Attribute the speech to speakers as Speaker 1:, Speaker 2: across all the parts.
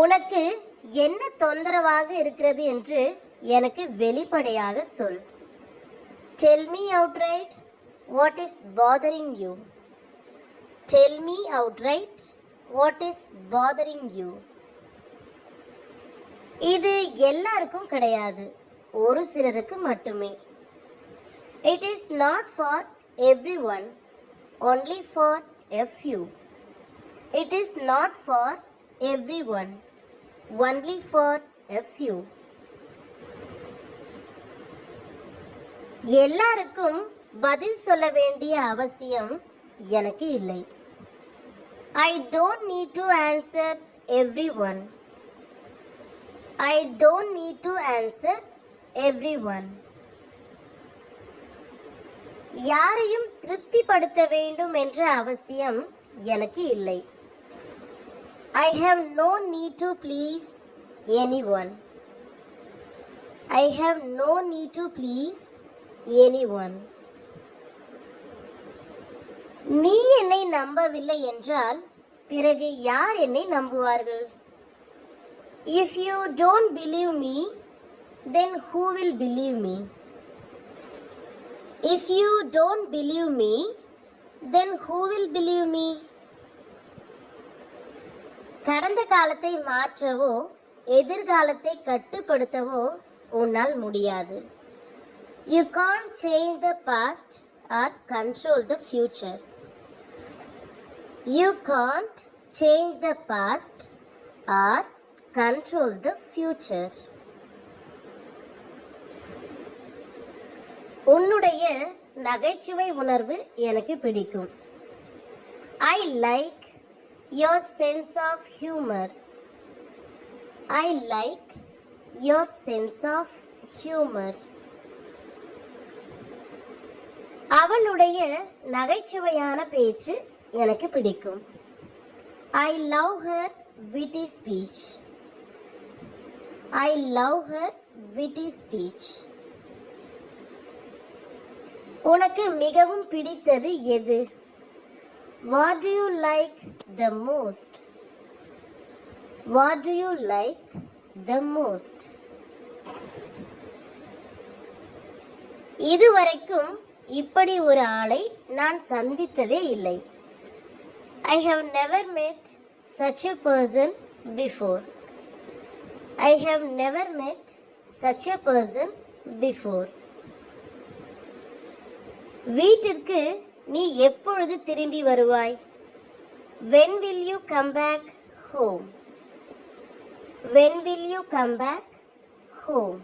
Speaker 1: உனக்கு என்ன தொந்தரவாக இருக்கிறது என்று எனக்கு வெளிப்படையாக சொல். Tell me outright what is bothering you. Tell me outright what is bothering you. இது எல்லாருக்கும் கிடையாது, ஒரு சிலருக்கு மட்டுமே. It is not for everyone, only for a few. It is not for everyone, only for a few. எல்லாருக்கும் பதில் சொல்ல வேண்டிய அவசியம் எனக்கு இல்லை. I don't need to answer everyone. I don't need to answer everyone. யாரையும் திருப்திப்படுத்த வேண்டும் என்ற அவசியம் எனக்கு இல்லை. I have no need to please anyone. I have no need to please anyone. நீ என்னை நம்பவில்லை என்றால் பிறகு யார் என்னை நம்புவார்கள்? If you don't believe me, then who will believe me? If you don't believe me, then who will believe me? கடந்த காலத்தை மாற்றவோ எதிர்காலத்தை கட்டுப்படுத்தவோ உன்னால் முடியாது. You can't change the past or control the future. You can't change the past or control the future. உன்னுடைய நகைச்சுவை உணர்வு எனக்கு பிடிக்கும். I like your sense of humor. I like your sense of humor. அவளுடைய நகைச்சுவையான பேச்சு எனக்கு பிடிக்கும். I love her witty speech. I love her witty speech. உனக்கு மிகவும் பிடித்தது எது? What do you like the most? What do you like the most? இதுவரைக்கும் இப்படி ஒரு ஆளை நான் சந்தித்ததே இல்லை. I have never met such a person before. I have never met such a person before. வீட்டிற்கு நீ எப்பொழுது திரும்பி வருவாய்? When will you come back home? When will you come back home?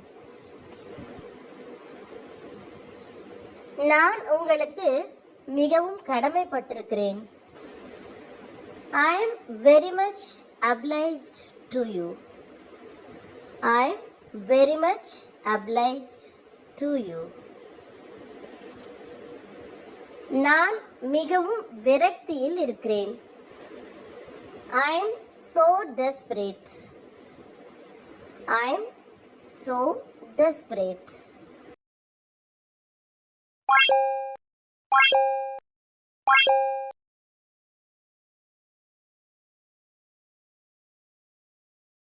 Speaker 1: நான் உங்களுக்கு மிகவும் கடமைப்பட்டிருக்கிறேன். I am very much obliged to you. I am very much obliged to you. நான் மிகவும் விரக்தியில் இருக்கிறேன். I am so desperate. I am so desperate.